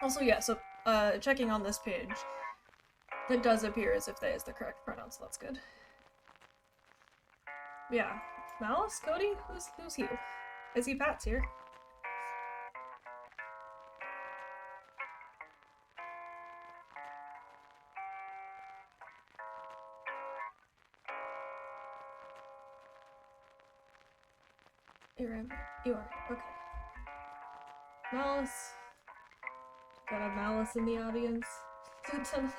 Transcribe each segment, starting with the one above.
Also, yeah, so, checking on this page, it does appear as if they is the correct pronoun, so that's good. Yeah. Malice? Cody? Who's he? I see Pat's here. You are. Okay. Malice. Got a Malice in the audience tonight.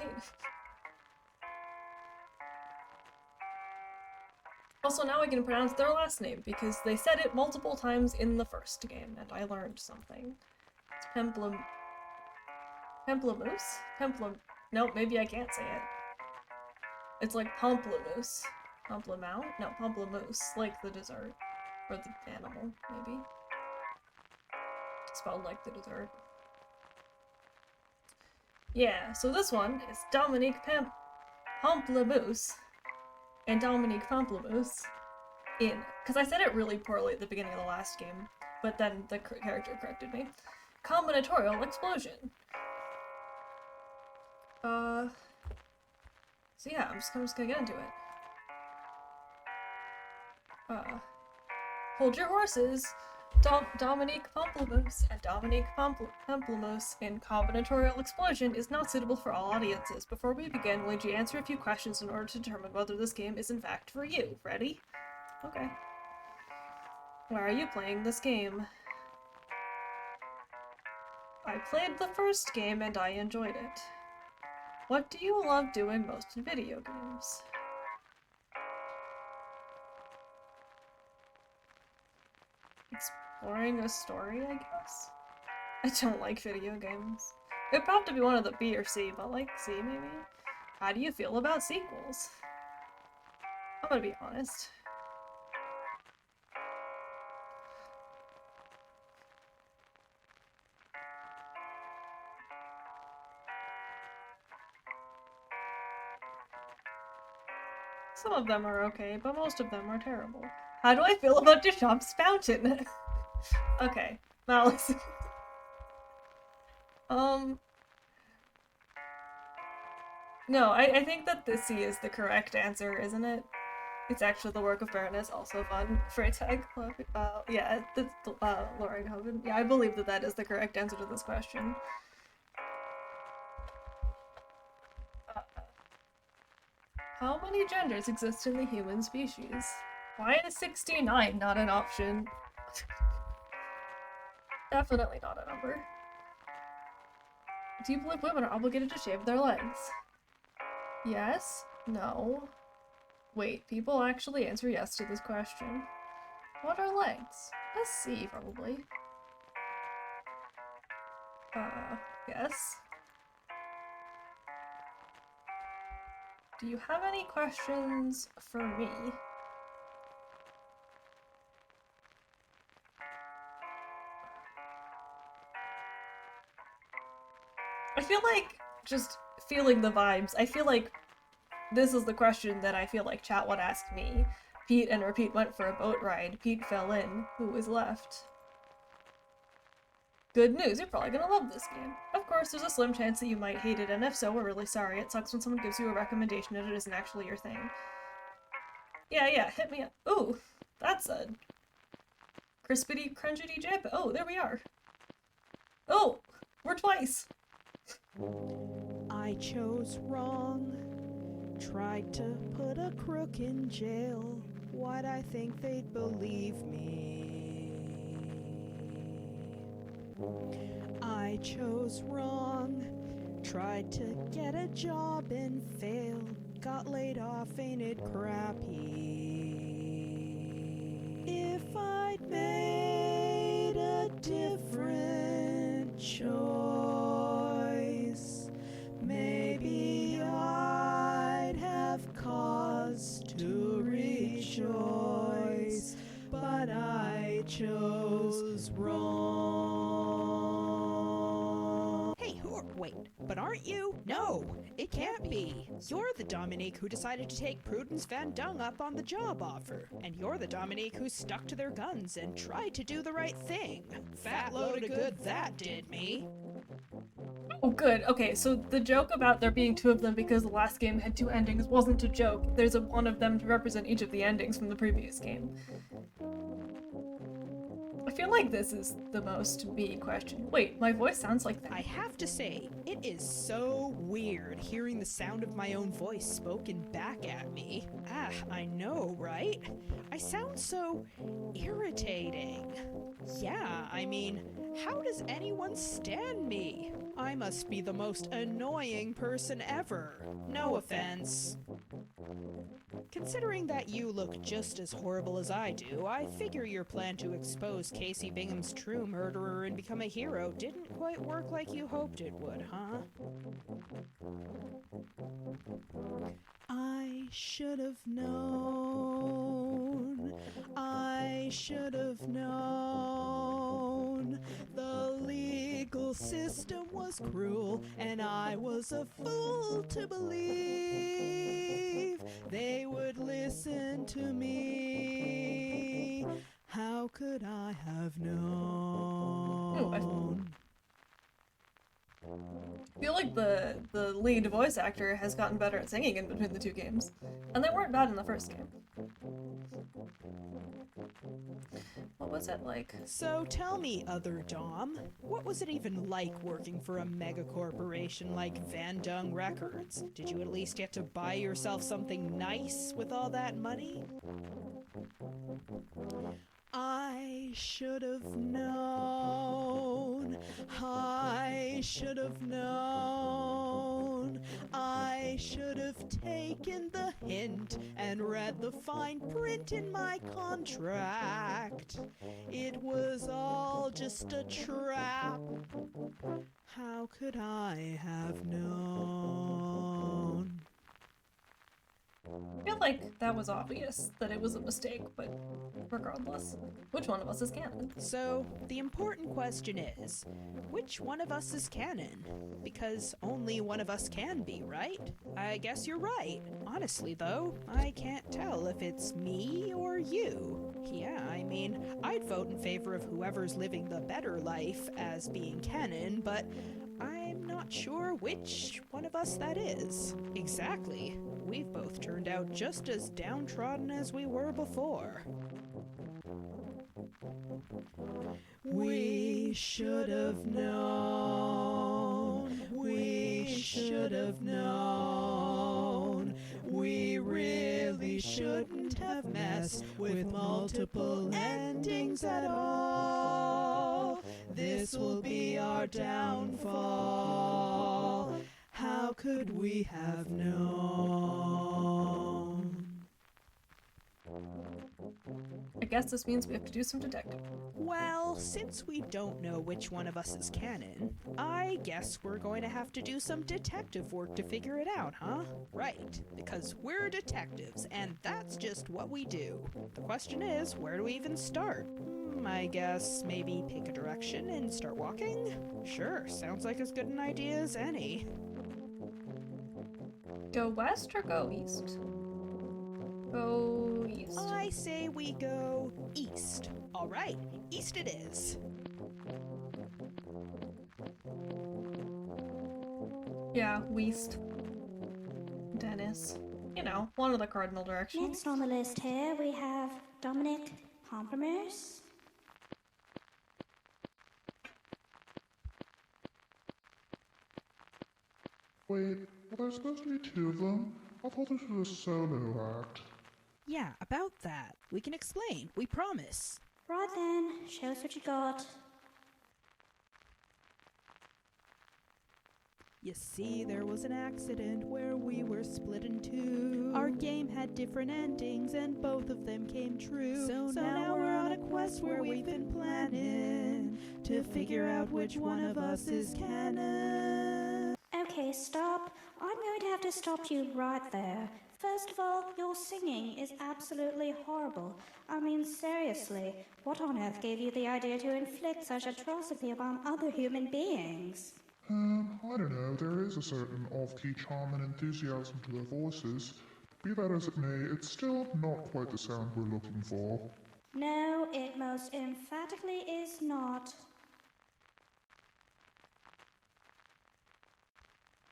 Also, now I can pronounce their last name, because they said it multiple times in the first game, and I learned something. It's Pamplemousse? Nope, maybe I can't say it. It's like Pamplemousse. Pamplemount? No, Pamplemousse, like the dessert. Or the animal, maybe. Spelled like the dessert. Yeah, so this one is Dominique Pamplemousse and Dominique Pamplemousse in, because I said it really poorly at the beginning of the last game, but then the character corrected me. Combinatorial explosion. So yeah, I'm just gonna get into it. Hold your horses. Dominique Pamplemousse and Dominique Pamplemousse in Combinatorial Explosion is not suitable for all audiences. Before we begin, we'll need you to answer a few questions in order to determine whether this game is in fact for you. Ready? Okay. Why are you playing this game? I played the first game and I enjoyed it. What do you love doing most in video games? Exploring a story, I guess? I don't like video games. It'd have to be one of the B or C, but like C maybe? How do you feel about sequels? I'm gonna be honest. Some of them are okay, but most of them are terrible. How do I feel about Duchamp's fountain? Okay, Malice. No, I think that the C is the correct answer, isn't it? It's actually the work of Baroness, also fun. Freytag, yeah, the Lauren Hogan. Yeah, I believe that that is the correct answer to this question. How many genders exist in the human species? Why is 69 not an option? Definitely not a number. Do you believe women are obligated to shave their legs? Yes? No? Wait, people actually answer yes to this question. What are legs? A C, probably. Yes? Do you have any questions for me? I feel like, just feeling the vibes, I feel like this is the question that I feel like chat would ask me. Pete and Repeat went for a boat ride. Pete fell in. Who was left? Good news, you're probably gonna love this game. Of course, there's a slim chance that you might hate it, and if so, we're really sorry. It sucks when someone gives you a recommendation and it isn't actually your thing. Yeah, hit me up. Ooh, that's a crispity crunchity jip. Oh, there we are. Oh, we're twice. I chose wrong. Tried to put a crook in jail. Why'd I think they'd believe me? I chose wrong. Tried to get a job and failed. Got laid off, ain't it crappy? If I'd made a different choice, maybe I'd have cause to rejoice, but I chose wrong. Hey, wait, but aren't you? No, it can't be. You're the Dominique who decided to take Prudence Van Dung up on the job offer. And you're the Dominique who stuck to their guns and tried to do the right thing. Fat load of good that did me. Oh, good. Okay, so the joke about there being two of them because the last game had two endings wasn't a joke. There's one of them to represent each of the endings from the previous game. I feel like this is the most me question. Wait, my voice sounds like that. I have to say, it is so weird hearing the sound of my own voice spoken back at me. Ah, I know, right? I sound so irritating. Yeah, I mean, how does anyone stand me? I must be the most annoying person ever. No offense. Considering that you look just as horrible as I do, I figure your plan to expose Casey Bingham's true murderer and become a hero didn't quite work like you hoped it would, huh? I should have known. I should have known. The legal system was cruel, and I was a fool to believe they would listen to me. How could I have known? I feel like the lead voice actor has gotten better at singing in between the two games. And they weren't bad in the first game. What was it like? So tell me, other Dom, what was it even like working for a mega corporation like Van Dung Records? Did you at least get to buy yourself something nice with all that money? I should have known. I should have known. I should have taken the hint and read the fine print in my contract. It was all just a trap. How could I have known? I feel like that was obvious, that it was a mistake, but regardless, which one of us is canon? So, the important question is, which one of us is canon? Because only one of us can be, right? I guess you're right. Honestly, though, I can't tell if it's me or you. Yeah, I mean, I'd vote in favor of whoever's living the better life as being canon, but I'm not sure which one of us that is. Exactly. We've both turned out just as downtrodden as we were before. We should have known. We should have known. We really shouldn't have messed with multiple endings at all. This will be our downfall. How could we have known? I guess this means we have to do some detective. Well, since we don't know which one of us is canon, I guess we're going to have to do some detective work to figure it out, huh? Right, because we're detectives, and that's just what we do. The question is, where do we even start? I guess maybe pick a direction and start walking? Sure, sounds like as good an idea as any. Go west or go east? Go east. I say we go east. All right, east it is. Yeah, west. Dennis. You know, one of the cardinal directions. Next on the list here, we have Dominique Pamplemousse. Wait, are there supposed to be two of them? I thought this was a solo act. Yeah, about that. We can explain, we promise. Right then, show us what you got. You see, there was an accident where we were split in two. Our game had different endings and both of them came true. So now we're on a quest where we've been planning to figure out which one of us is canon. Okay, stop. I'm going to have to stop you right there. First of all, your singing is absolutely horrible. I mean, seriously, what on earth gave you the idea to inflict such atrocity upon other human beings? I don't know, there is a certain off-key charm and enthusiasm to their voices. Be that as it may, it's still not quite the sound we're looking for. No, it most emphatically is not.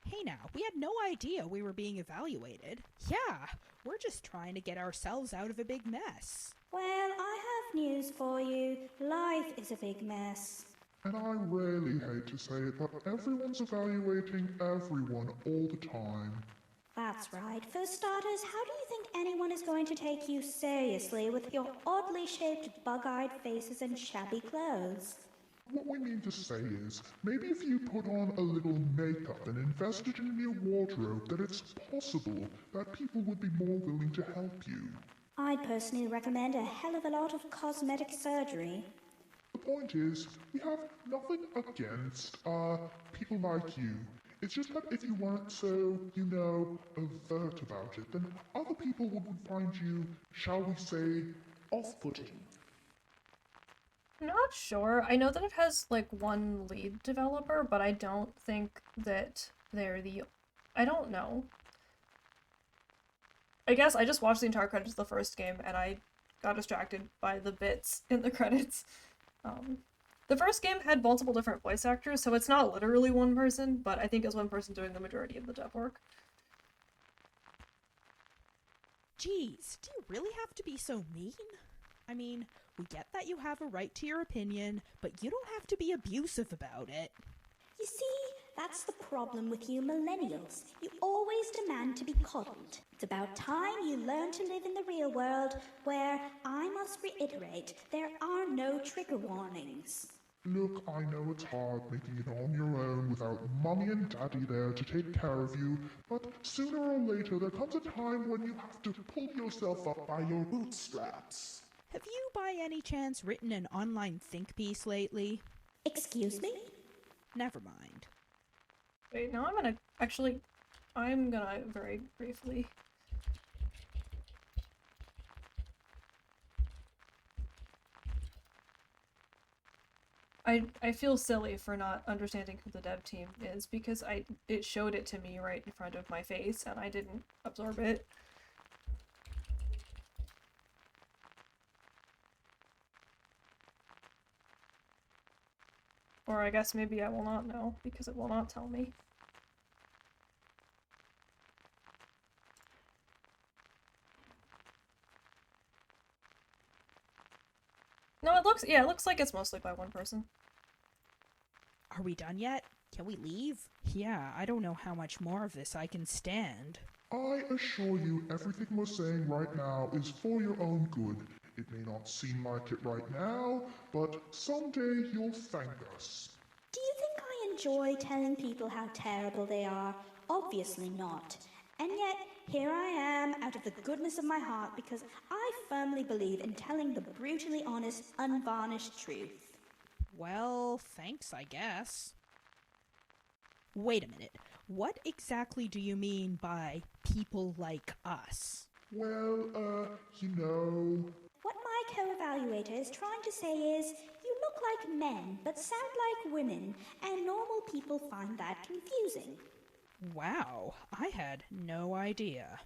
Hey now, we had no idea we were being evaluated. Yeah, we're just trying to get ourselves out of a big mess. Well, I have news for you. Life is a big mess. And I really hate to say it, but everyone's evaluating everyone all the time. That's right. For starters, how do you think anyone is going to take you seriously with your oddly shaped bug-eyed faces and shabby clothes? What we mean to say is, maybe if you put on a little makeup and invested in your wardrobe, that it's possible that people would be more willing to help you. I'd personally recommend a hell of a lot of cosmetic surgery. The point is, we have nothing against, people like you. It's just that if you weren't so, overt about it, then other people would find you, shall we say, off-putting. I'm not sure. I know that it has, like, one lead developer, but I don't think that they're the... I don't know. I guess I just watched the entire credits of the first game, and I got distracted by the bits in the credits. The first game had multiple different voice actors, so it's not literally one person, but I think it's one person doing the majority of the dub work. Geez, do you really have to be so mean? I mean, we get that you have a right to your opinion, but you don't have to be abusive about it. You see, that's the problem with you millennials. You always demand to be coddled. It's about time you learn to live in the real world, where, I must reiterate, there are no trigger warnings. Look, I know it's hard making it on your own without Mummy and Daddy there to take care of you, but sooner or later there comes a time when you have to pull yourself up by your bootstraps. Have you by any chance written an online think piece lately? Excuse me? Never mind. Wait, now I'm gonna very briefly... I feel silly for not understanding who the dev team is, because it showed it to me right in front of my face, and I didn't absorb it. Or I guess maybe I will not know, because it will not tell me. No, it looks like it's mostly by one person. Are we done yet? Can we leave? Yeah, I don't know how much more of this I can stand. I assure you everything we're saying right now is for your own good. It may not seem like it right now, but someday you'll thank us. Do you think I enjoy telling people how terrible they are? Obviously not. And yet, here I am, out of the goodness of my heart, because I firmly believe in telling the brutally honest, unvarnished truth. Well, thanks, I guess. Wait a minute. What exactly do you mean by people like us? Well, What my co-evaluator is trying to say is, you look like men, but sound like women, and normal people find that confusing. Wow, I had no idea.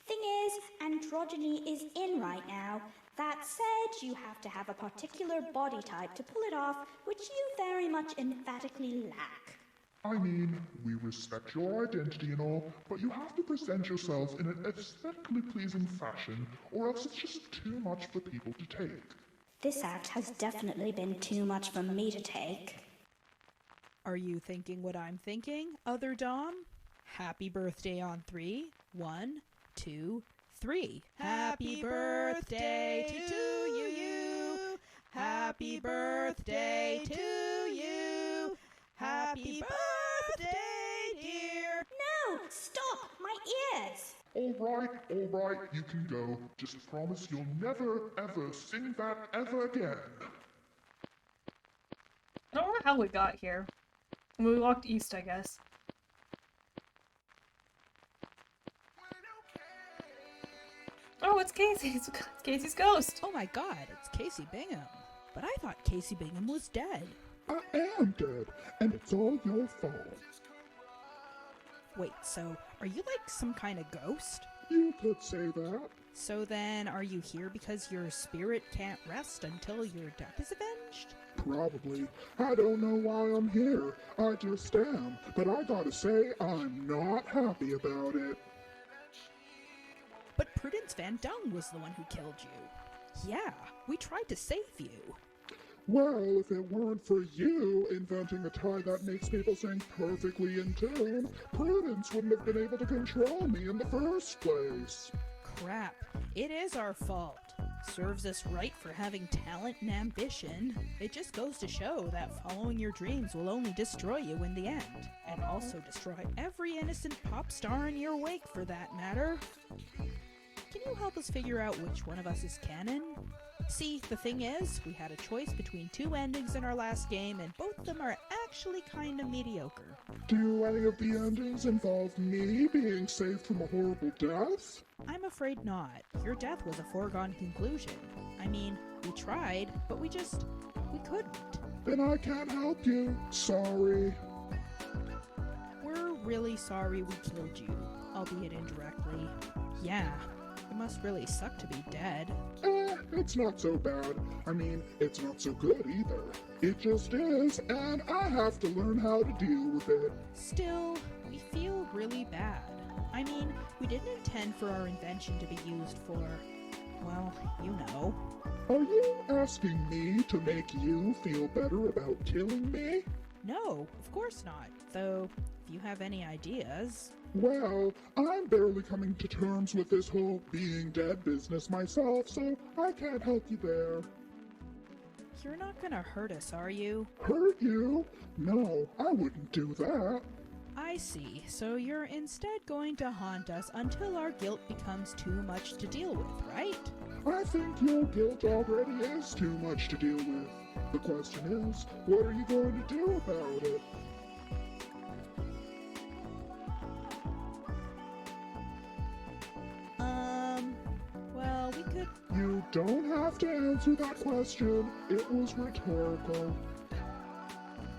Thing is, androgyny is in right now. That said, you have to have a particular body type to pull it off, which you very much emphatically lack. I mean, we respect your identity and all, but you have to present yourself in an aesthetically pleasing fashion, or else it's just too much for people to take. This act has definitely been too much for me to take. Are you thinking what I'm thinking, other Dom? Happy birthday on 3. 1, 2, 3. Happy birthday to you. Happy birthday to you. Happy birthday, dear. No! Stop! My ears! All right, you can go. Just promise you'll never, ever sing that ever again. I don't know how we got here. We walked east, I guess. Oh, it's Casey's! It's Casey's ghost! Oh my god, it's Casey Bingham. But I thought Casey Bingham was dead. I am dead, and it's all your fault. Wait, so are you like some kind of ghost? You could say that. So then, are you here because your spirit can't rest until your death is avenged? probably. I don't know why I'm here. I just am. But I gotta say, I'm not happy about it. But Prudence Van Dung was the one who killed you. Yeah, we tried to save you. Well, if it weren't for you inventing a tie that makes people sing perfectly in tune, Prudence wouldn't have been able to control me in the first place. Crap, it is our fault. Serves us right for having talent and ambition. It just goes to show that following your dreams will only destroy you in the end. And also destroy every innocent pop star in your wake for that matter. Can you help us figure out which one of us is canon? See, the thing is, we had a choice between two endings in our last game, and both of them are actually kinda mediocre. Do any of the endings involve me being saved from a horrible death? I'm afraid not. Your death was a foregone conclusion. I mean, we tried, but we couldn't. Then I can't help you. Sorry. We're really sorry we killed you, albeit indirectly. Yeah, it must really suck to be dead. It's not so bad. I mean, it's not so good either. It just is, and I have to learn how to deal with it. Still, we feel really bad. I mean, we didn't intend for our invention to be used for, well, you know. Are you asking me to make you feel better about killing me? No, of course not. Though, if you have any ideas... Well, I'm barely coming to terms with this whole being dead business myself, so I can't help you there. You're not gonna hurt us, are you? Hurt you? No, I wouldn't do that. I see. So you're instead going to haunt us until our guilt becomes too much to deal with, right? I think your guilt already is too much to deal with. The question is, what are you going to do about it? Well, we could... You don't have to answer that question. It was rhetorical.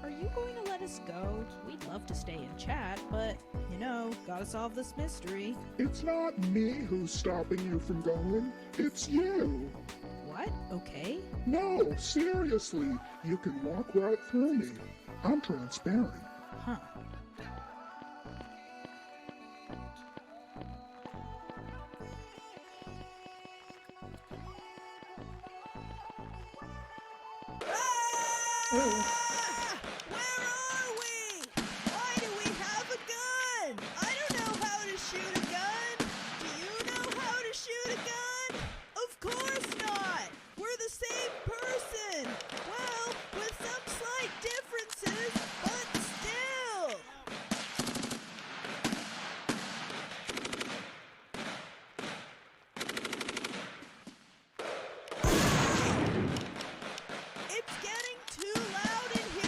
Are you going to let us go? We'd love to stay and chat, but, you know, gotta solve this mystery. It's not me who's stopping you from going. It's you. What? Okay. No, seriously. You can walk right through me. I'm transparent. Huh. Ooh. Where are we? Why do we have a gun? I don't know how to shoot a gun. Do you know how to shoot a gun? Of course not. We're the same person. Well, with some slight differences, but still. It's getting too loud in here.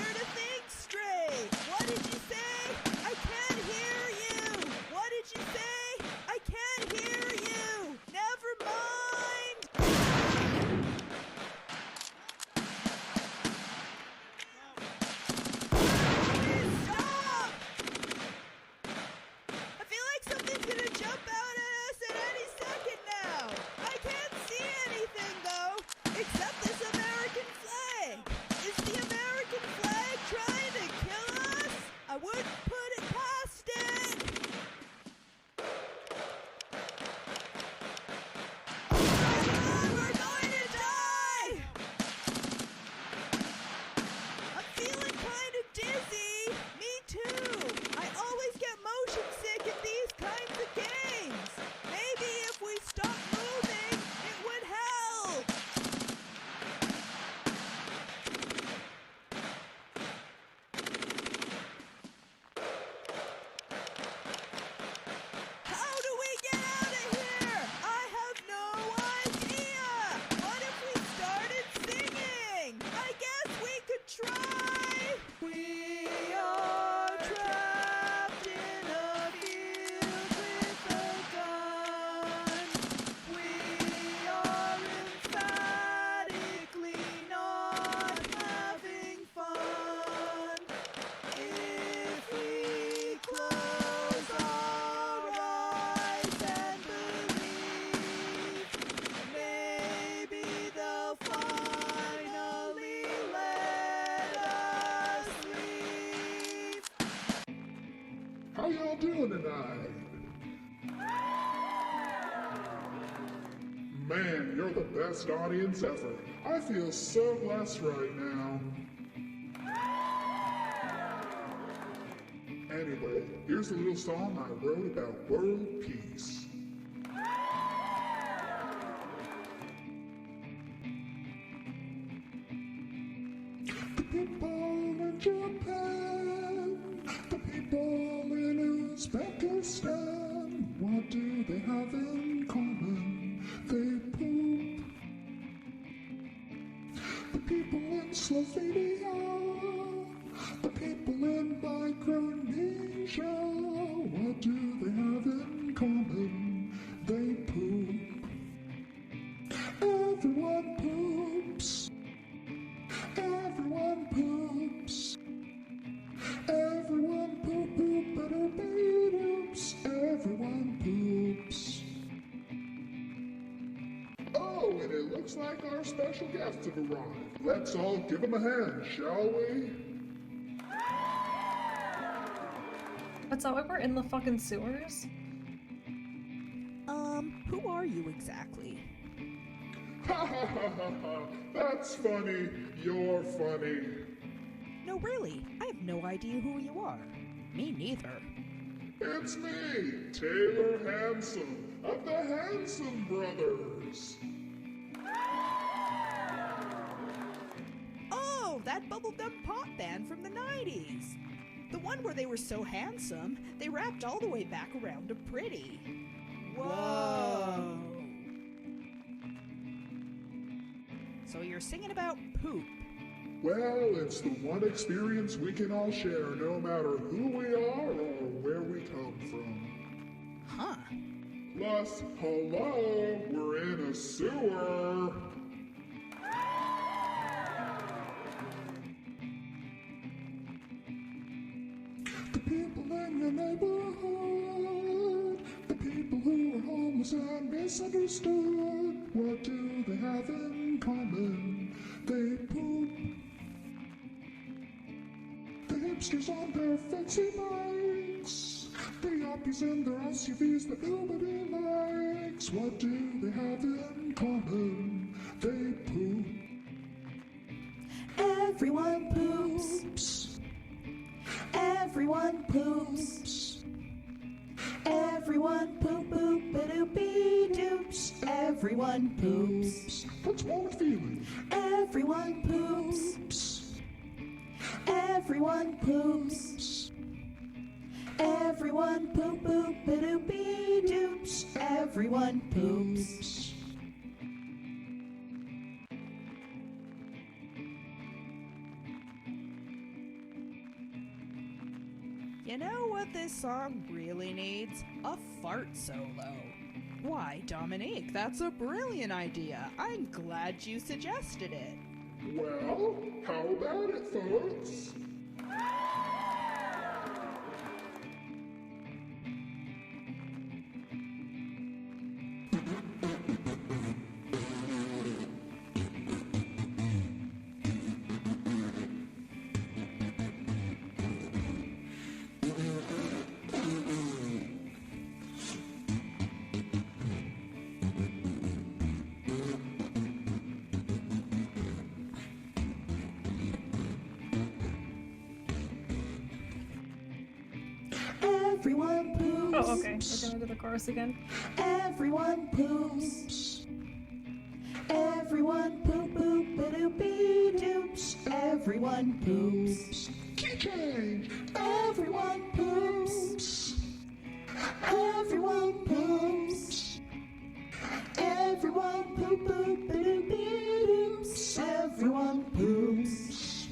y'all doing tonight? Man, you're the best audience ever. I feel so blessed right now. Anyway, here's a little song I wrote about world peace. The people in Japan, the people in Uzbekistan, what do they have in common? They poop. The people in Slovenia, the people in Micronesia, what do they have in common? They poop. Everyone poops. Everyone poops. Everyone poop poop better be doops. Everyone poops. Oh, and it looks like our special guests have arrived. Let's all give them a hand, shall we? What's that, why we're in the fucking sewers? Who are you exactly? Ha ha ha ha ha! That's funny. You're funny. No, really, I have no idea who you are. Me neither. It's me, Taylor Hanson, of the Hanson Brothers. Oh, that bubblegum pop band from the 90s. The one where they were so handsome, they wrapped all the way back around to pretty. Whoa! So you're singing about poop. Well, it's the one experience we can all share no matter who we are or where we come from. Huh. Plus, hello, we're in a sewer. The people in your neighborhood, the people who are homeless and misunderstood, what do they have in common? They poop. The hipsters on their fancy bikes, the yuppies in their SUVs that nobody likes, what do they have in common? They poop. Everyone poops. Everyone poops. Everyone poop poop ba-doopy doops. Everyone poops. What's wrong with feeling? Everyone poops. Everyone poops. Everyone poop poop ba-doopy doops. Everyone poops. You know what this song really needs? A fart solo. Why, Dominique, that's a brilliant idea. I'm glad you suggested it. Well, how about it, folks? Everyone poops. Oh, okay. We're gonna do the chorus again. Everyone poops. Everyone poop poop ba-doopy doops. Everyone poops. Key change! Everyone poops. Everyone poops. Everyone poop poop ba-doopy doops. Everyone poops.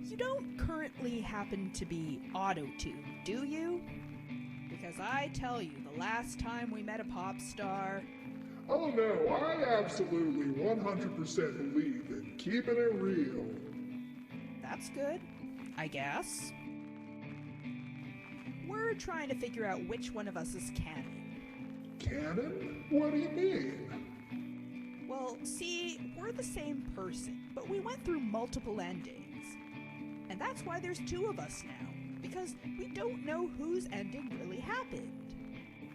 You don't currently happen to be auto-tuned, do you? Because I tell you, the last time we met a pop star, Oh no, I absolutely 100% believe in keeping it real. that's good, I guess. We're trying to figure out which one of us is canon. Canon? What do you mean? Well, see, we're the same person, but we went through multiple endings. And that's why there's two of us now, because we don't know whose ending really happened.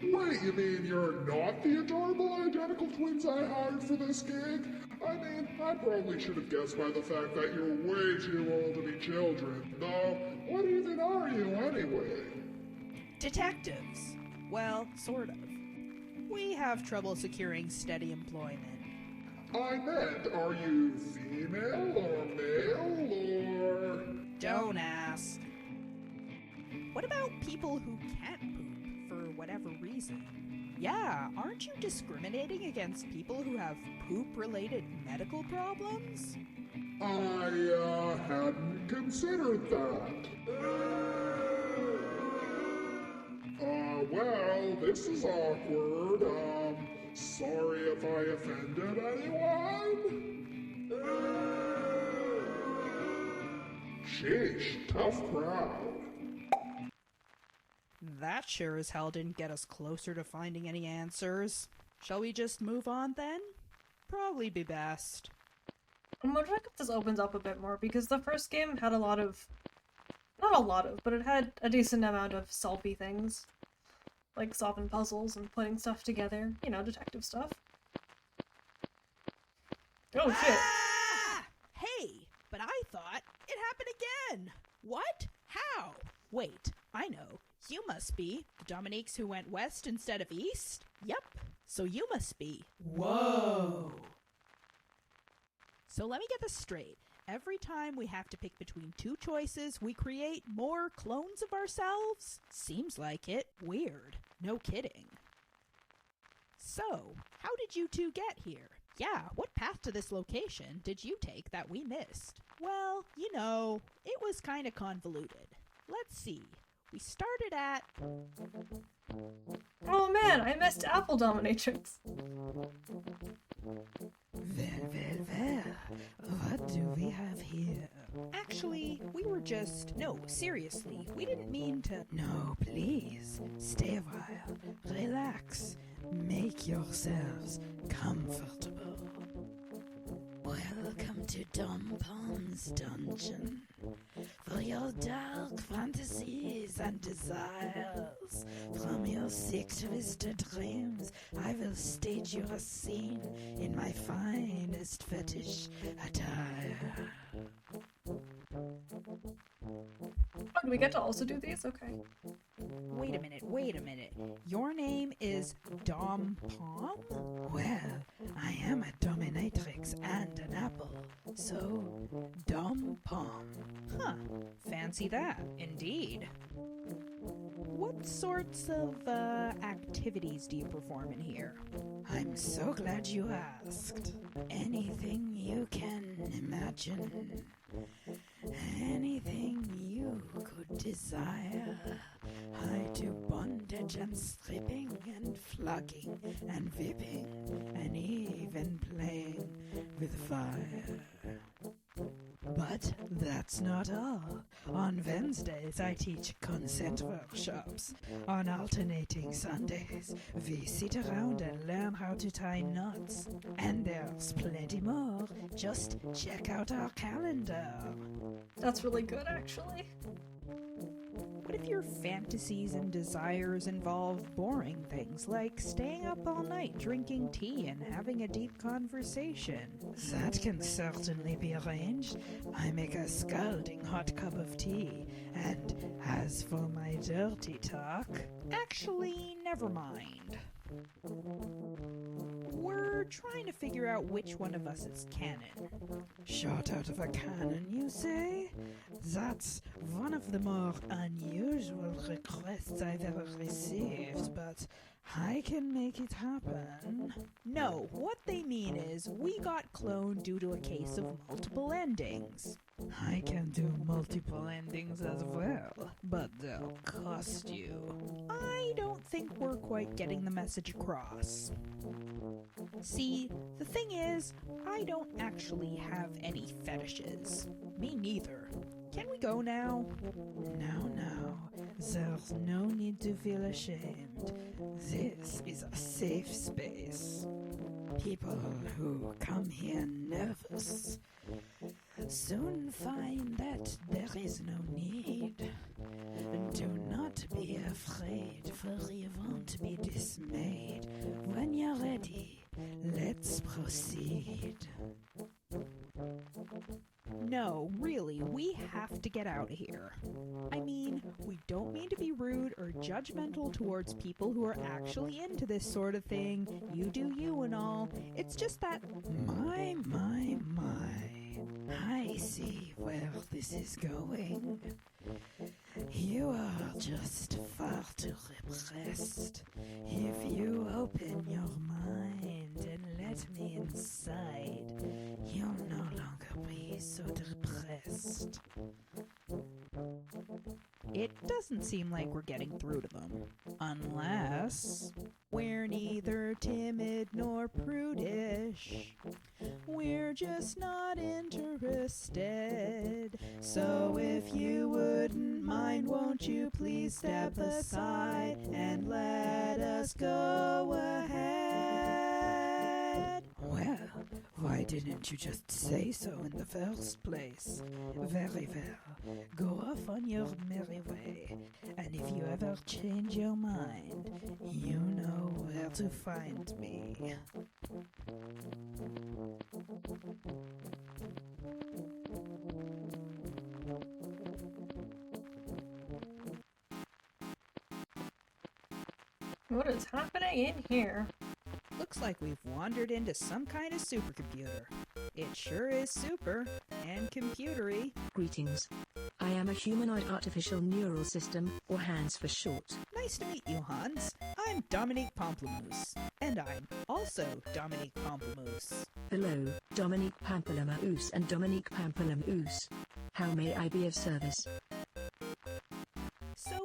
Wait, you mean you're not the adorable identical twins I hired for this gig? I mean, I probably should have guessed by the fact that you're way too old to be children. Though, what even are you anyway? Detectives. Well, sort of. We have trouble securing steady employment. I meant, are you female or male or... Don't ask. What about people who can't poop for whatever reason? Yeah, aren't you discriminating against people who have poop-related medical problems? I, hadn't considered that. Well, this is awkward. Sorry if I offended anyone? Sheesh, tough crowd. That sure as hell didn't get us closer to finding any answers. Shall we just move on then? Probably be best. I'm wondering if this opens up a bit more, because the first game had a lot of... Not a lot of, but it had a decent amount of solvey things. Like solving puzzles and putting stuff together. You know, detective stuff. Oh shit! Ah! Hey, but I thought it happened again! What? How? Wait, I know. You must be the Dominiques who went west instead of east? Yep. So you must be. Whoa! So let me get this straight. Every time we have to pick between two choices, we create more clones of ourselves? Seems like it. Weird. No kidding. So, how did you two get here? Yeah, what path to this location did you take that we missed? Well, you know, it was kinda convoluted. Let's see. We started at... Oh man, I missed Apple Dominatrix. Well, what do we have here? Actually, we were just... No, seriously, we didn't mean to... No, please, stay a while, relax, make yourselves comfortable. Welcome to Dom Palm's dungeon. For your dark fantasies and desires, from your sick twisted dreams, I will stage you a scene in my finest fetish attire. Oh, do we get to also do these? Okay. Wait a minute. Your name is Dom Palm? Well, I am a dominatrix and an apple, so Dom Palm. Huh, fancy that, indeed. What sorts of activities do you perform in here? I'm so glad you asked. Anything you can imagine. Anything you could desire. I do bondage and stripping and flogging and whipping and even playing with fire. But that's not all. On Wednesdays, I teach consent workshops. On alternating Sundays, we sit around and learn how to tie knots. And there's plenty more. Just check out our calendar. That's really good, actually. What if your fantasies and desires involve boring things like staying up all night drinking tea and having a deep conversation? That can certainly be arranged. I make a scalding hot cup of tea. And as for my dirty talk... Actually, never mind. We're trying to figure out which one of us is canon. Shot out of a cannon, you say? That's one of the more unusual requests I've ever received, but I can make it happen. No, what they mean is we got cloned due to a case of multiple endings. I can do multiple endings as well, but they'll cost you. I don't think we're quite getting the message across. See, the thing is, I don't actually have any fetishes. Me neither. Can we go now? No. There's no need to feel ashamed. This is a safe space. People who come here nervous soon find that there is no need. Do not be afraid, for you won't be dismayed. When you're ready, let's proceed. No, really, we have to get out of here. I mean, we don't mean to be rude or judgmental towards people who are actually into this sort of thing. You do you and all. It's just that, my. I see where this is going. You are just far too repressed. If you open your mind and let me inside, you'll no longer be so depressed. It doesn't seem like we're getting through to them. Unless we're neither timid nor prudish. We're just not interested. So if you wouldn't mind, won't you please step aside and let us go ahead? Well, why didn't you just say so in the first place? Very well. Go off on your merry way. And if you ever change your mind, you know where to find me. What is happening in here? Looks like we've wandered into some kind of supercomputer. It sure is super and computery. Greetings. I am a humanoid artificial neural system, or HANS for short. Nice to meet you, Hans. I'm Dominique Pamplemousse. And I'm also Dominique Pamplemousse. Hello, Dominique Pamplemousse and Dominique Pamplemousse. How may I be of service? So,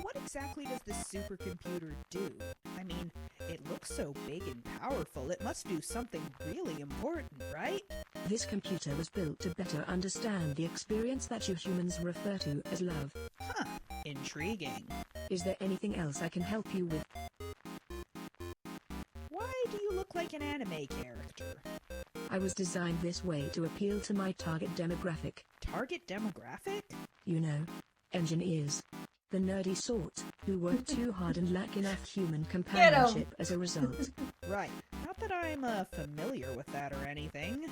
what exactly does this supercomputer do? I mean, it looks so big and powerful, it must do something really important, right? This computer was built to better understand the experience that you humans refer to as love. Huh, intriguing. Is there anything else I can help you with? Why do you look like an anime character? I was designed this way to appeal to my target demographic. Target demographic? You know, engineers. The nerdy sort, who work too hard and lack enough human companionship as a result. Right. Not that I'm familiar with that or anything.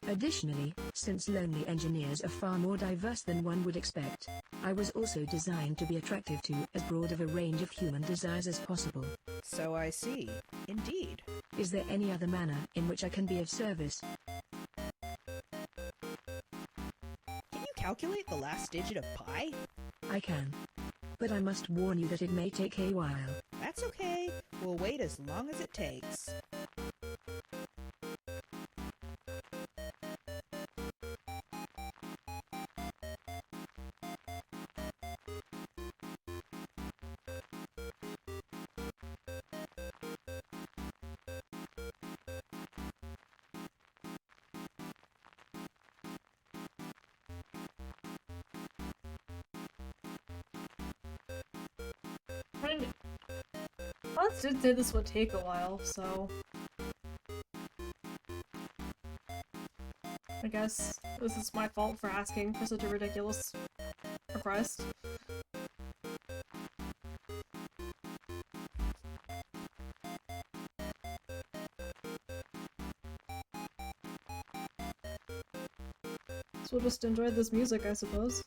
Additionally, since lonely engineers are far more diverse than one would expect, I was also designed to be attractive to as broad of a range of human desires as possible. So I see. Indeed. Is there any other manner in which I can be of service? Can you calculate the last digit of pi? I can. But I must warn you that it may take a while. That's okay. We'll wait as long as it takes. Hans did say this would take a while, so... I guess this is my fault for asking for such a ridiculous request. So we'll just enjoy this music, I suppose.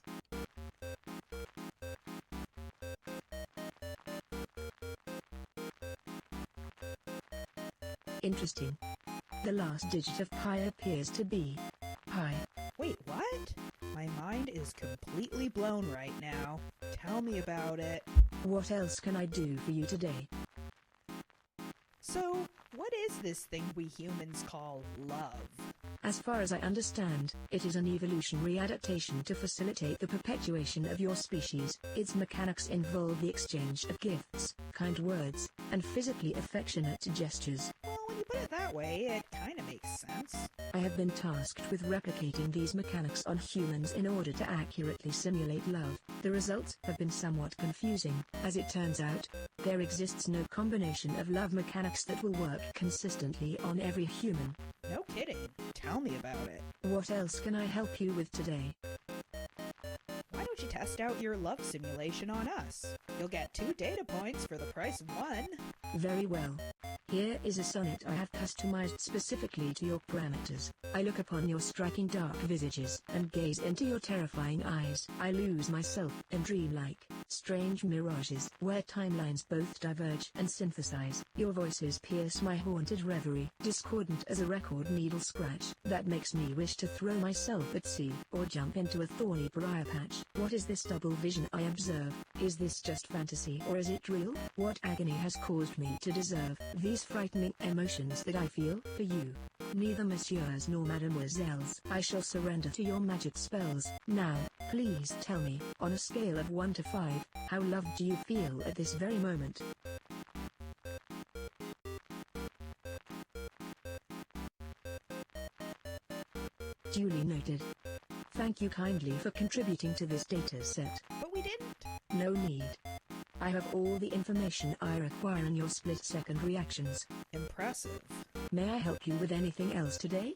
Interesting. The last digit of pi appears to be pi. Wait, what? My mind is completely blown right now. Tell me about it. What else can I do for you today? So, what is this thing we humans call love? As far as I understand, it is an evolutionary adaptation to facilitate the perpetuation of your species. Its mechanics involve the exchange of gifts, kind words, and physically affectionate gestures. Well, when you put it that way, it kinda makes sense. I have been tasked with replicating these mechanics on humans in order to accurately simulate love. The results have been somewhat confusing. As it turns out, there exists no combination of love mechanics that will work consistently on every human. No kidding. Tell me about it. What else can I help you with today? Why don't you test out your love simulation on us? You'll get 2 data points for the price of 1. Very well. Here is a sonnet I have customized specifically to your parameters. I look upon your striking dark visages and gaze into your terrifying eyes. I lose myself in dreamlike, strange mirages where timelines both diverge and synthesize. Your voices pierce my haunted reverie, discordant as a record needle scratch that makes me wish to throw myself at sea or jump into a thorny briar patch. What is this double vision I observe? Is this just fantasy or is it real? What agony has caused me to deserve these frightening emotions that I feel for you? Neither messieurs nor mademoiselles. I shall surrender to your magic spells. Now, please tell me, on a scale of 1 to 5, how loved do you feel at this very moment? Duly noted. Thank you kindly for contributing to this data set. But we didn't. No need. I have all the information I require on your split-second reactions. Impressive. May I help you with anything else today?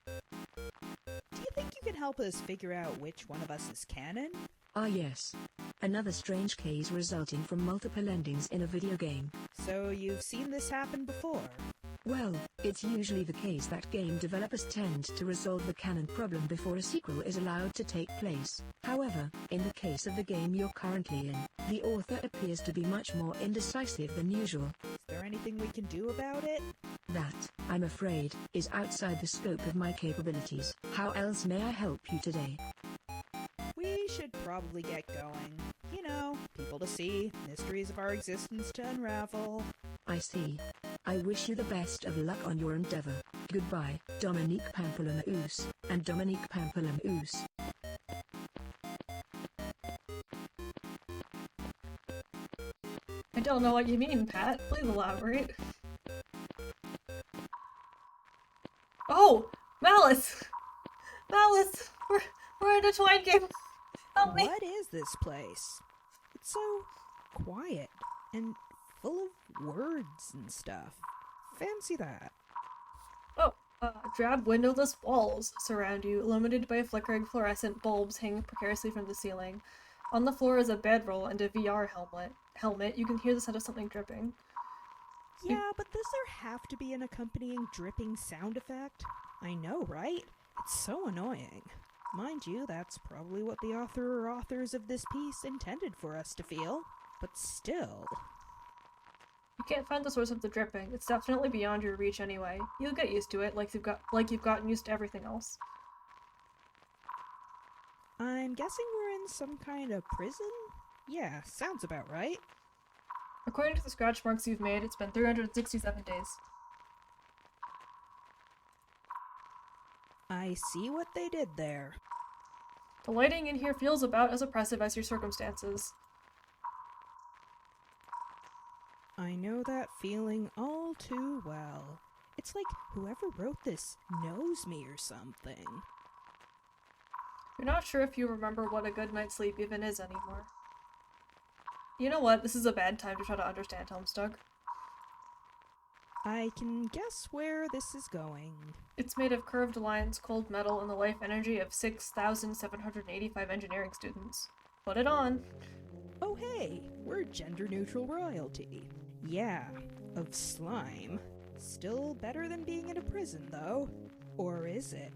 Do you think you can help us figure out which one of us is canon? Ah yes. Another strange case resulting from multiple endings in a video game. So you've seen this happen before? Well, it's usually the case that game developers tend to resolve the canon problem before a sequel is allowed to take place. However, in the case of the game you're currently in, the author appears to be much more indecisive than usual. Is there anything we can do about it? That, I'm afraid, is outside the scope of my capabilities. How else may I help you today? We should probably get going. You know, people to see, mysteries of our existence to unravel. I see. I wish you the best of luck on your endeavor. Goodbye, Dominique Pamplemousse, and Dominique Pamplemousse. I don't know what you mean, Pat. Please elaborate. Oh! Malice! Malice! We're in a twine game! Help me! What is this place? It's so quiet and full of words and stuff. Fancy that. Oh, drab windowless walls surround you, illuminated by flickering fluorescent bulbs hanging precariously from the ceiling. On the floor is a bedroll and a VR helmet. You can hear the sound of something dripping. Yeah, but does there have to be an accompanying dripping sound effect? I know, right? It's so annoying. Mind you, that's probably what the author or authors of this piece intended for us to feel. But still. You can't find the source of the dripping. It's definitely beyond your reach anyway. You'll get used to it, like you've gotten used to everything else. I'm guessing we're in some kind of prison? Yeah, sounds about right. According to the scratch marks you've made, it's been 367 days. I see what they did there. The lighting in here feels about as oppressive as your circumstances. I know that feeling all too well. It's like whoever wrote this knows me or something. You're not sure if you remember what a good night's sleep even is anymore. You know what? This is a bad time to try to understand Homestuck. I can guess where this is going. It's made of curved lines, cold metal, and the life energy of 6,785 engineering students. Put it on! Oh hey, we're gender-neutral royalty. Yeah, of slime. Still better than being in a prison, though. Or is it?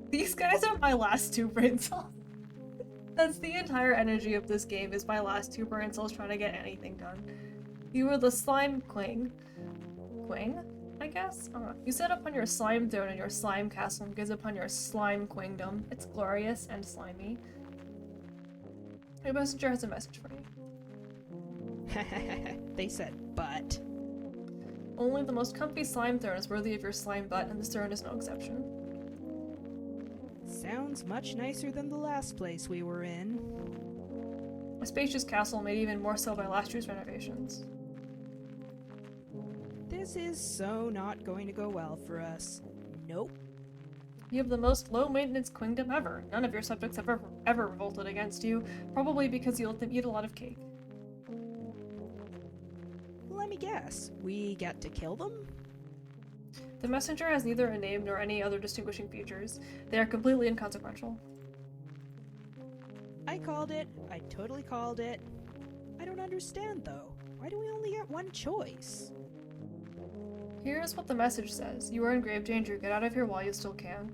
These guys are my last 2 brain cells. That's the entire energy of this game, is my last 2 brain cells trying to get anything done. You were the slime queen. Queen? I guess? I don't know. You set upon your slime throne in your slime castle and gaze upon your slime queendom. It's glorious and slimy. Your messenger has a message for you. They said butt. Only the most comfy slime throne is worthy of your slime butt, and this throne is no exception. Sounds much nicer than the last place we were in. A spacious castle made even more so by last year's renovations. This is so not going to go well for us. Nope. You have the most low-maintenance queendom ever. None of your subjects have ever revolted against you, probably because you let them eat a lot of cake. Let me guess, we get to kill them? The messenger has neither a name nor any other distinguishing features. They are completely inconsequential. I called it. I totally called it. I don't understand, though. Why do we only get one choice? Here's what the message says. You are in grave danger. Get out of here while you still can.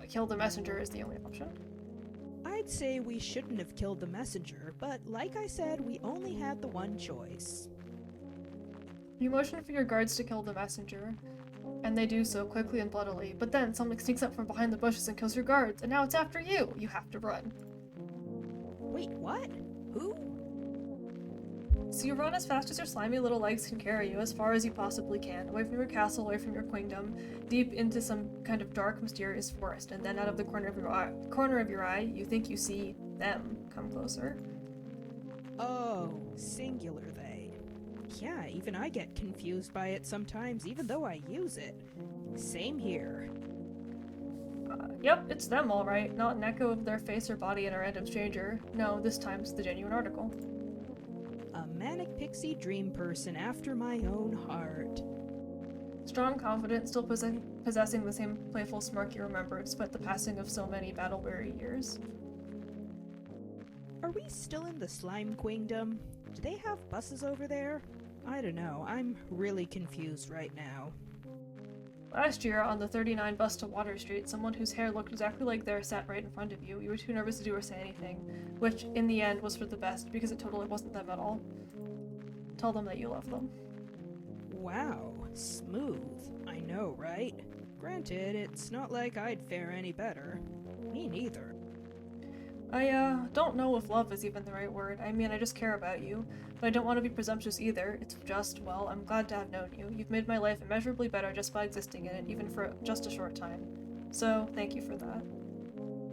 Kill the messenger is the only option. I'd say we shouldn't have killed the messenger, but like I said, we only had the one choice. You motion for your guards to kill the messenger, and they do so quickly and bloodily, but then something sneaks up from behind the bushes and kills your guards, and now it's after you! You have to run. Wait, what? Who? So you run as fast as your slimy little legs can carry you, as far as you possibly can, away from your castle, away from your queendom, deep into some kind of dark, mysterious forest, and then out of the corner of your eye, you think you see them come closer. Oh, singular they. Yeah, even I get confused by it sometimes, even though I use it. Same here. Yep, it's them all right, not an echo of their face or body in a random stranger. No, this time's the genuine article. A manic pixie dream person after my own heart. Strong, confident, still possessing the same playful smirk you remember, despite the passing of so many battle-weary years. Are we still in the slime queendom? Do they have buses over there? I don't know, I'm really confused right now. Last year, on the 39 bus to Water Street, someone whose hair looked exactly like theirs sat right in front of you. You were too nervous to do or say anything, which, in the end, was for the best, because it totally wasn't them at all. Tell them that you love them. Wow, smooth. I know, right? Granted, it's not like I'd fare any better. Me neither. I, don't know if love is even the right word. I mean, I just care about you. But I don't want to be presumptuous either. It's just, well, I'm glad to have known you. You've made my life immeasurably better just by existing in it, even for just a short time. So, thank you for that.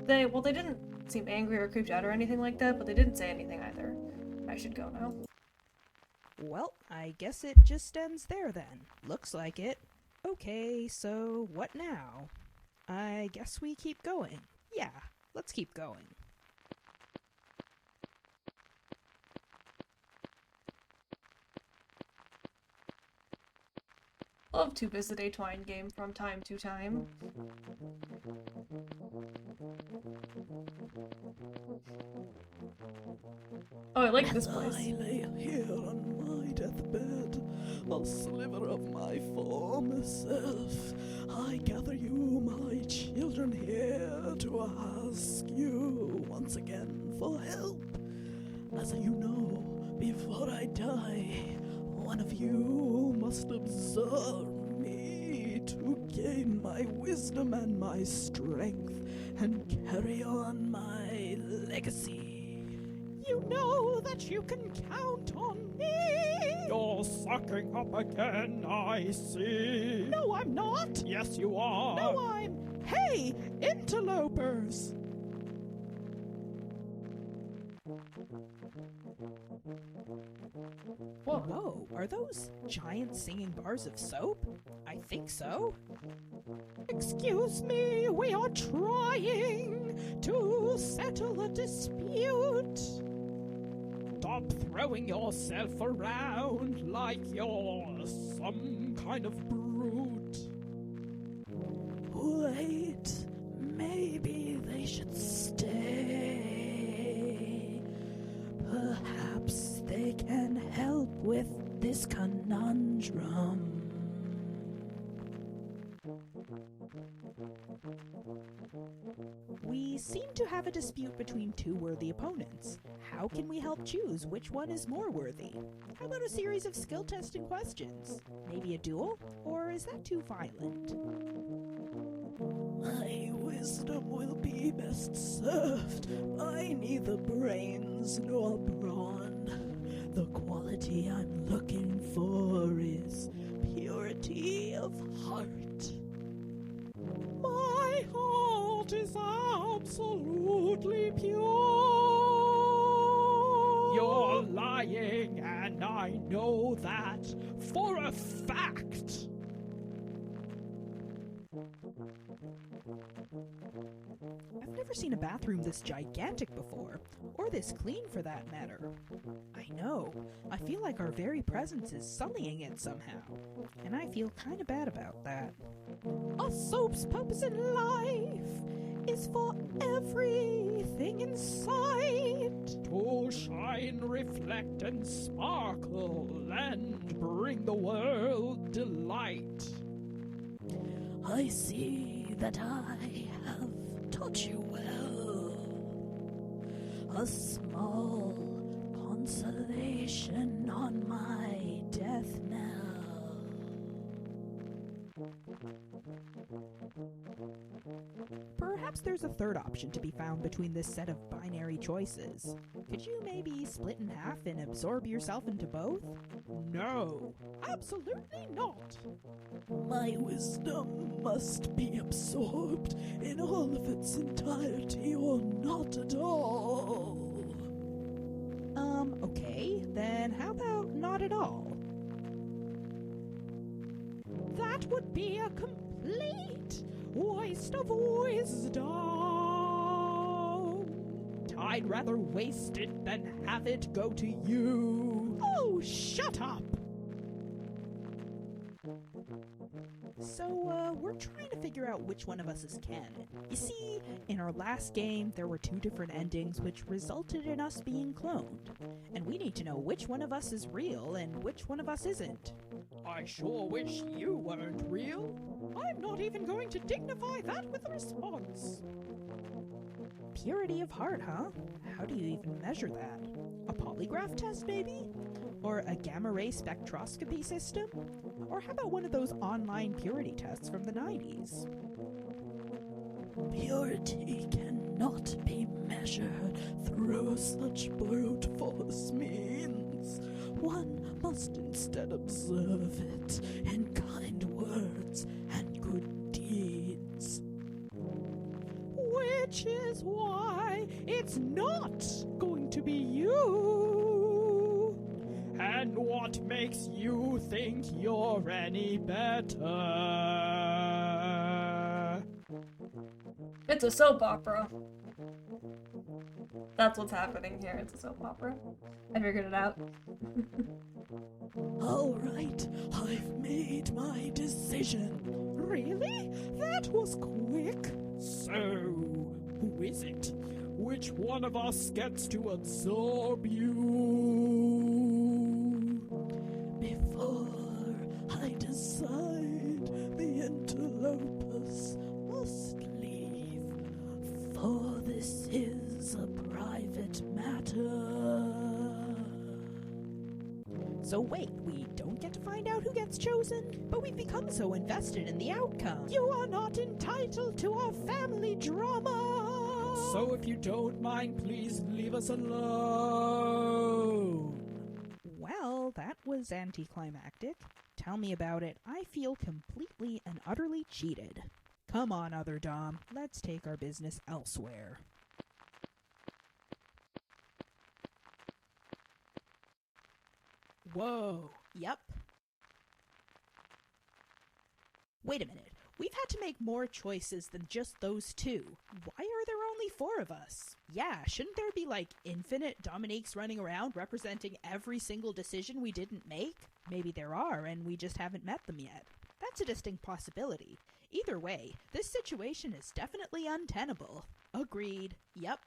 They didn't seem angry or creeped out or anything like that, but they didn't say anything either. I should go now. Well, I guess it just ends there then. Looks like it. Okay, so what now? I guess we keep going. Yeah, let's keep going. Love to visit a twine game from time to time. Oh, I like this place. I lay here on my deathbed, a sliver of my former self. I gather you, my children, here to ask you once again for help. As you know, before I die, one of you must observe me to gain my wisdom and my strength and carry on my legacy. You know that you can count on me! You're sucking up again, I see. No, I'm not! Yes, you are. No, I'm... Hey, interlopers! Whoa, are those giant singing bars of soap? I think so. Excuse me, we are trying to settle a dispute. Stop throwing yourself around like you're some kind of brute. Wait, maybe they should stay. Perhaps they can help with this conundrum. We seem to have a dispute between two worthy opponents. How can we help choose which one is more worthy? How about a series of skill testing questions? Maybe a duel? Or is that too violent? My wisdom will be best served by neither brains nor brawn. The quality I'm looking for is purity of heart. My heart is absolutely pure. know that for a fact. I've never seen a bathroom this gigantic before, or this clean for that matter. I know, I feel like our very presence is sullying it somehow, and I feel kinda bad about that. A soap's purpose in life is for everything in sight To shine, reflect, and sparkle, and bring the world delight. I see that I have taught you well. A small consolation on my death knell. Perhaps there's a third option to be found between this set of binary choices. Could you maybe split in half and absorb yourself into both? No, absolutely not. My wisdom must be absorbed in all of its entirety or not at all. Okay, then how about not at all? That would be a complete waste of wisdom. I'd rather waste it than have it go to you. Oh, shut up! So, we're trying to figure out which one of us is canon. You see, in our last game, there were 2 different endings which resulted in us being cloned. And we need to know which one of us is real and which one of us isn't. I sure wish you weren't real. I'm not even going to dignify that with a response. Purity of heart, huh? How do you even measure that? A polygraph test, maybe? Or a gamma-ray spectroscopy system? Or how about one of those online purity tests from the 90s? Purity cannot be measured through such brute force means. One must instead observe it in kind words and good deeds. Which is why it's not going to be you. And what makes you think you're any better? It's a soap opera. That's what's happening here. It's a soap opera. I figured it out. All right, I've made my decision. Really? That was quick. So, who is it? Which one of us gets to absorb you? Before I decide, the interlopers must leave, for this is a private matter. So wait, we don't get to find out who gets chosen? But we've become so invested in the outcome. You are not entitled to our family drama! So if you don't mind, please leave us alone! Well, that was anticlimactic. Tell me about it. I feel completely and utterly cheated. Come on, other Dom. Let's take our business elsewhere. Whoa. Yep. Wait a minute. We've had to make more choices than just those 2. Why are there only 4 of us? Yeah, shouldn't there be like infinite Dominiques running around representing every single decision we didn't make? Maybe there are and we just haven't met them yet. That's a distinct possibility. Either way, this situation is definitely untenable. Agreed. Yep.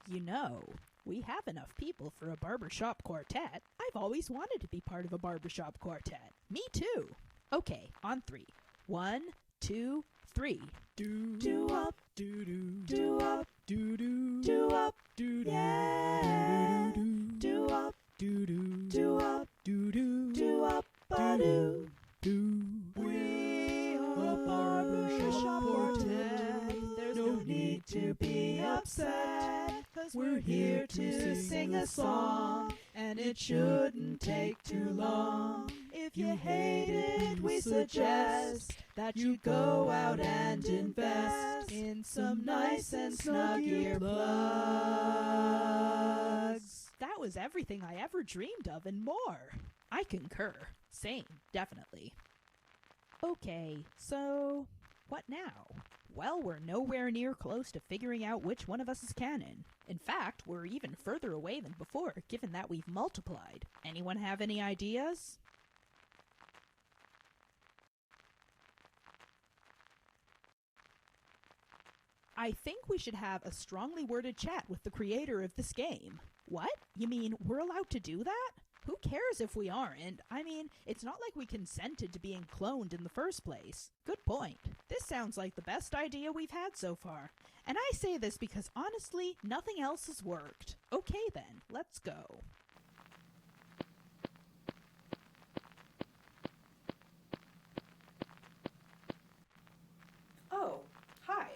You know, we have enough people for a barbershop quartet. I've always wanted to be part of a barbershop quartet. Me too. Okay, on 3. 1, 2, 3. Do up, do do up, do do up, do yeah. Do up, do up, do up, ba-doo. We are a barbershop quartet. There's no need to be upset, 'cause we're here to sing a song, and it shouldn't take too long. If you hate it, we suggest that you go out and invest in some nice and snug earplugs. That is everything I ever dreamed of and more. I concur. Same, definitely. Okay, so what now? Well, we're nowhere near close to figuring out which one of us is canon. In fact, we're even further away than before, given that we've multiplied. Anyone have any ideas? I think we should have a strongly worded chat with the creator of this game. What? You mean we're allowed to do that? Who cares if we aren't? I mean, it's not like we consented to being cloned in the first place. Good point. This sounds like the best idea we've had so far. And I say this because honestly, nothing else has worked. Okay then, let's go. Oh, hi.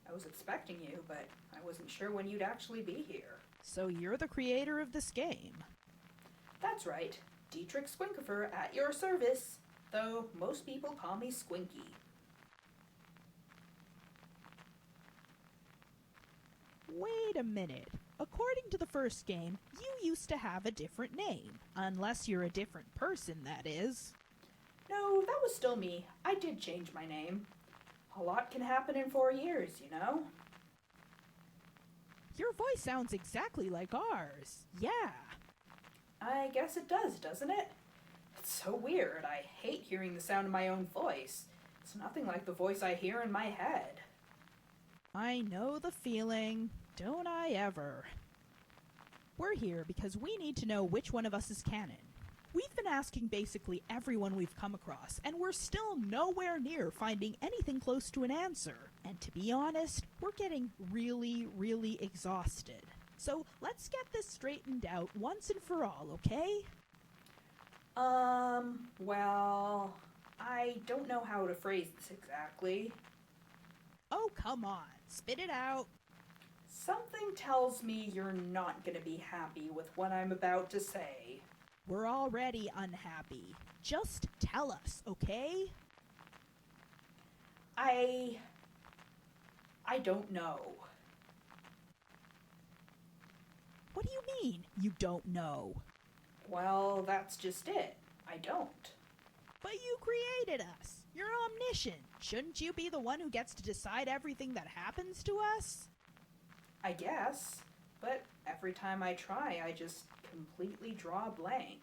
I was expecting you, but I wasn't sure when you'd actually be here. So you're the creator of this game? That's right. Dietrich Squinkifer at your service. Though most people call me Squinky. Wait a minute. According to the first game, you used to have a different name. Unless you're a different person, that is. No, that was still me. I did change my name. A lot can happen in 4 years, you know? Your voice sounds exactly like ours. Yeah. I guess it does, doesn't it? It's so weird. I hate hearing the sound of my own voice. It's nothing like the voice I hear in my head. I know the feeling. Don't I ever? We're here because we need to know which one of us is canon. We've been asking basically everyone we've come across, and we're still nowhere near finding anything close to an answer. And to be honest, we're getting really, really exhausted. So let's get this straightened out once and for all, okay? Well, I don't know how to phrase this exactly. Oh, come on. Spit it out. Something tells me you're not gonna be happy with what I'm about to say. We're already unhappy. Just tell us, okay? I don't know. What do you mean, you don't know? Well, that's just it. I don't. But you created us. You're omniscient. Shouldn't you be the one who gets to decide everything that happens to us? I guess. But every time I try, I just completely draw blank.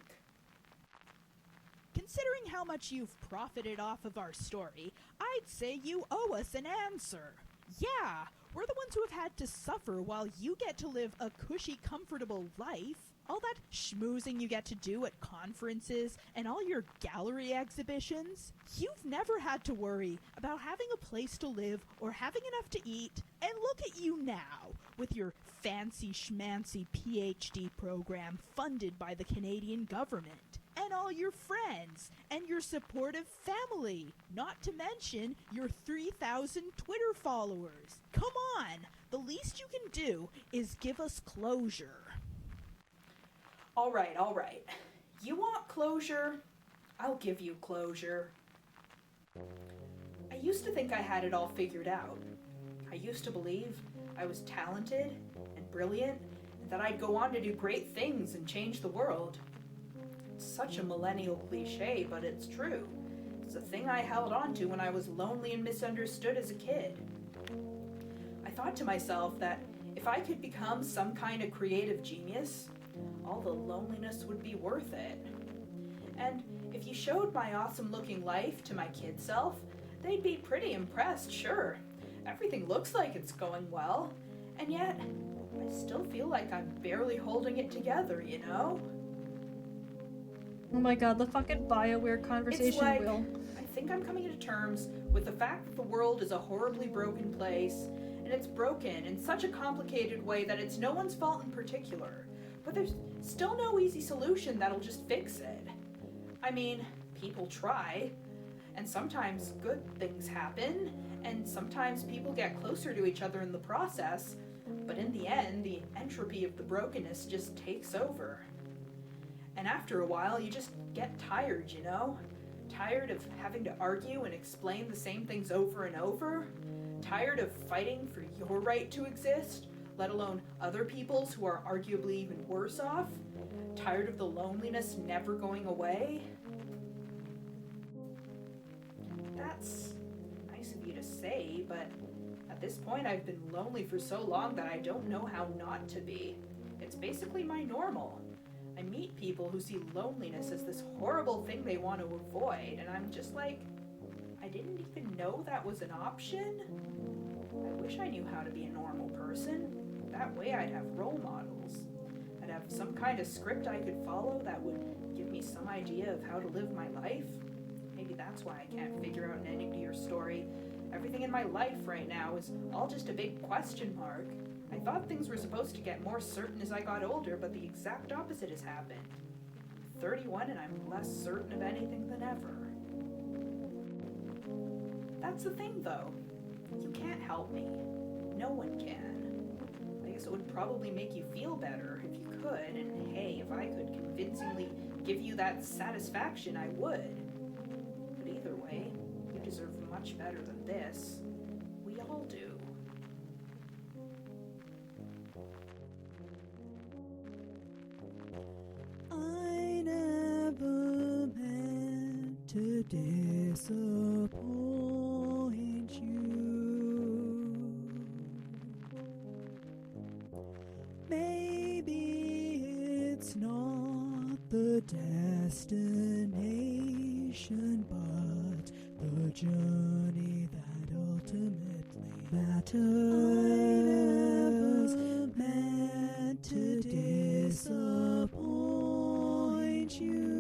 Considering how much you've profited off of our story, I'd say you owe us an answer. Yeah, we're the ones who have had to suffer while you get to live a cushy, comfortable life. All that schmoozing you get to do at conferences and all your gallery exhibitions. You've never had to worry about having a place to live or having enough to eat. And look at you now, with your fancy schmancy PhD program funded by the Canadian government. And all your friends, and your supportive family, not to mention your 3,000 Twitter followers. Come on, the least you can do is give us closure. All right. You want closure? I'll give you closure. I used to think I had it all figured out. I used to believe I was talented and brilliant, and that I'd go on to do great things and change the world. It's such a millennial cliche, but it's true. It's a thing I held on to when I was lonely and misunderstood as a kid. I thought to myself that if I could become some kind of creative genius, all the loneliness would be worth it. And if you showed my awesome-looking life to my kid self, they'd be pretty impressed, sure. Everything looks like it's going well, and yet I still feel like I'm barely holding it together, you know? Oh my god, the fucking BioWare conversation, It's like, Will. I think I'm coming to terms with the fact that the world is a horribly broken place, and it's broken in such a complicated way that it's no one's fault in particular. But there's still no easy solution that'll just fix it. I mean, people try, and sometimes good things happen, and sometimes people get closer to each other in the process, but in the end, the entropy of the brokenness just takes over. And after a while, you just get tired, you know? Tired of having to argue and explain the same things over and over? Tired of fighting for your right to exist, let alone other people's who are arguably even worse off? Tired of the loneliness never going away? That's nice of you to say, but at this point I've been lonely for so long that I don't know how not to be. It's basically my normal. I meet people who see loneliness as this horrible thing they want to avoid, and I'm just like, I didn't even know that was an option? I wish I knew how to be a normal person. That way I'd have role models. I'd have some kind of script I could follow that would give me some idea of how to live my life. Maybe that's why I can't figure out an ending to your story. Everything in my life right now is all just a big question mark. I thought things were supposed to get more certain as I got older, but the exact opposite has happened. I'm 31 and I'm less certain of anything than ever. That's the thing, though. You can't help me. No one can. I guess it would probably make you feel better if you could, and hey, if I could convincingly give you that satisfaction, I would. But either way, you deserve much better than this. We all do. I never meant to disappoint you. Maybe it's not the destination, but the journey that ultimately matters. I never meant to disappoint you.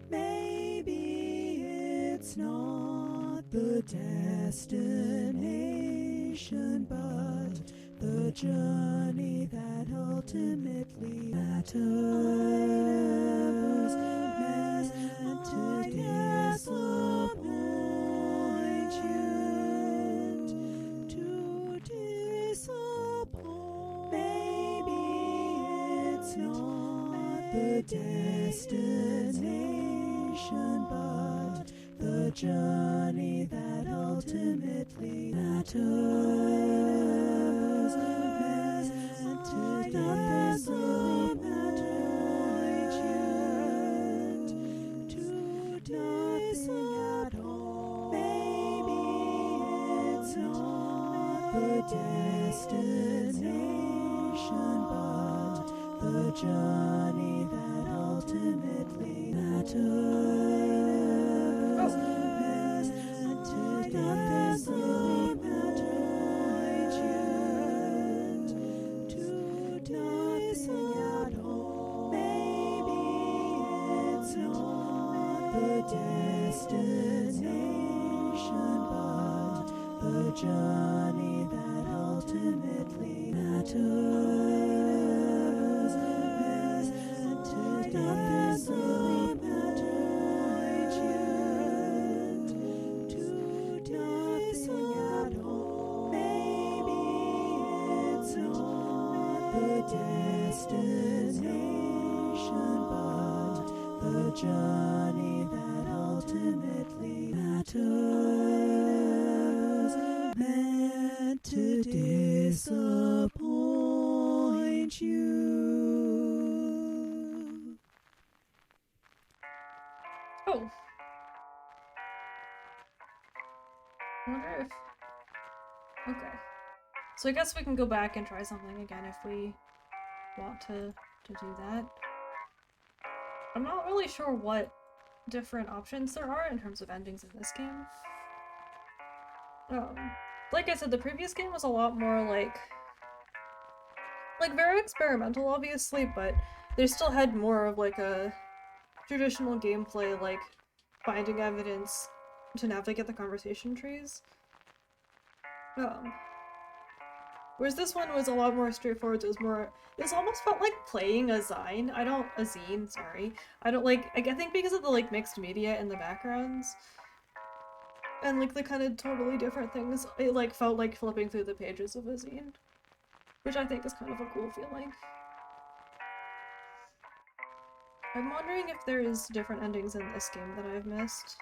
Maybe it's not the destination, but the journey that ultimately matters. I never meant to disappoint you. To disappoint. Maybe it's not the destination, but the journey that ultimately matters. I meant to disappoint you. To disappoint. Maybe it's not the destination, but the journey that ultimately matters. I meant to disappoint you. To disappoint. Maybe it's not the destination, but the journey that ultimately matters. I meant to disappoint you. To disappoint. Maybe it's not the destination, but the journey that ultimately matters. I meant to disappoint you. Oh. I wonder if... Okay. So I guess we can go back and try something again if we want to do that. I'm not really sure what different options there are in terms of endings in this game. Like I said, the previous game was a lot more like very experimental, obviously, but they still had more of like a traditional gameplay, like finding evidence to navigate the conversation trees. Whereas this one was a lot more straightforward. This almost felt like playing a zine. A zine, sorry. I think because of the like mixed media in the backgrounds and like the kind of totally different things, it like felt like flipping through the pages of a zine, which I think is kind of a cool feeling. I'm wondering if there is different endings in this game that I've missed.